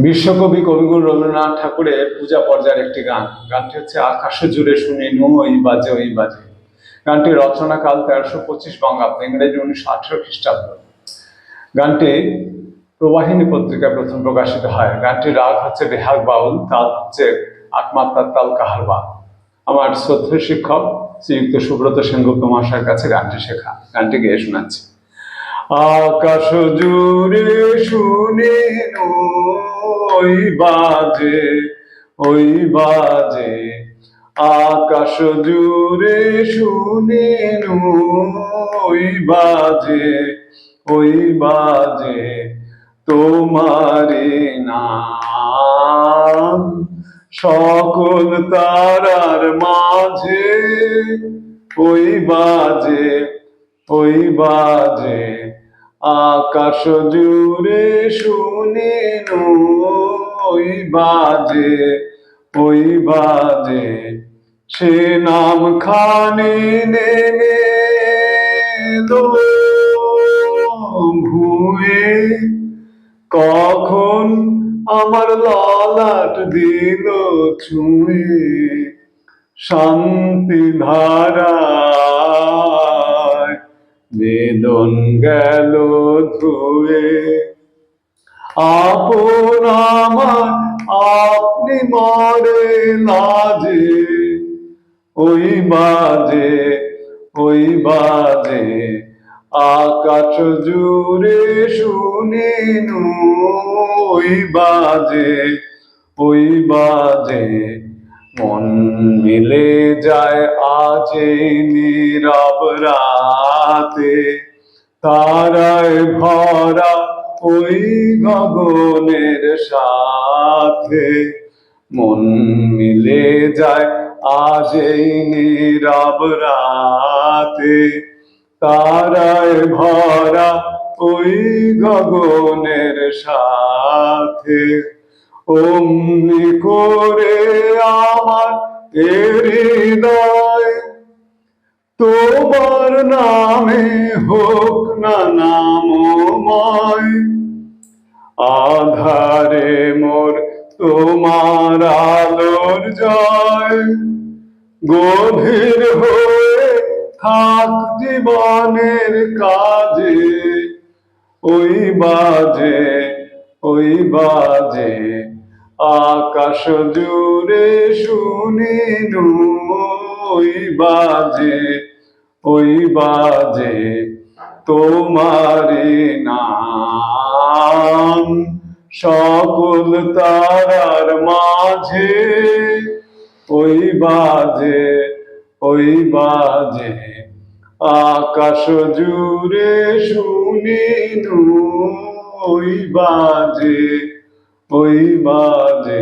বিশ্বকবি কবিগুরু রবীন্দ্রনাথ ঠাকুরের পূজা পর্যায়ের একটি গান। গানটি হচ্ছে আকাশ জুড়ে শুনি ওই বাজে ওই বাজে। গানটি রচনাকাল 1325 বঙ্গাব্দ, ইংরেজি 1918 খ্রিস্টাব্দ। গানটি প্রবাহিনী পত্রিকায় প্রথম প্রকাশিত হয়। গানটির রাগ হচ্ছে বেহাগ বাউল, তাল হচ্ছে আটমাত্রার তাল কাহারবা। আমার শ্রদ্ধেয় শিক্ষক শ্রীযুক্ত সুব্রত সেনগুপ্ত মহাশয়ের কাছে গানটি শেখা। গানটি গেয়ে শোনাচ্ছি। আকাশ জুড়ে শুনি ওই বাজে ওই বাজে, আকাশ জুড়ে শুনি ওই বাজে ওই বাজে, তোমারি নাম সকল তারার মাঝে ওই বাজে ওই বাজে, আকাশ জুড়ে শুনি ওই বাজে ওই বাজে। সে নাম খানি নেমে ভুয়ে, কখন আমার ললাট দিল ছুঁয়ে, শান্তি ধারা বেদন গেল ধুয়ে। আপন আমার আপনি মরে লাজে ওই বাজে ওই বাজে, আকাশ জুড়ে শুনি ওই বাজে ওই বাজে। মন মিলে যায় আজ নীরব রাতে, তারায় ভরা ওই গগনের সাথে। মন মিলে যায় আজ নীরব রাতে, তারায় ভরা ওই গগনের সাথে। অমনি করে আমার হৃদয় তোমার নামে হোক না নামময়, আধারে মোর তোমার আলোর জয়। গভীর হয়ে থাক জীবনের কাজে ওই বাজে ওই বাজে, আকাশ জুড়ে শুনি ওই বাজে ওই বাজে, তোমারি নাম সকল তারার মাঝে ওই বাজে ওই বাজে, আকাশ জুড়ে শুনি ওই বাজে ওই বাজে।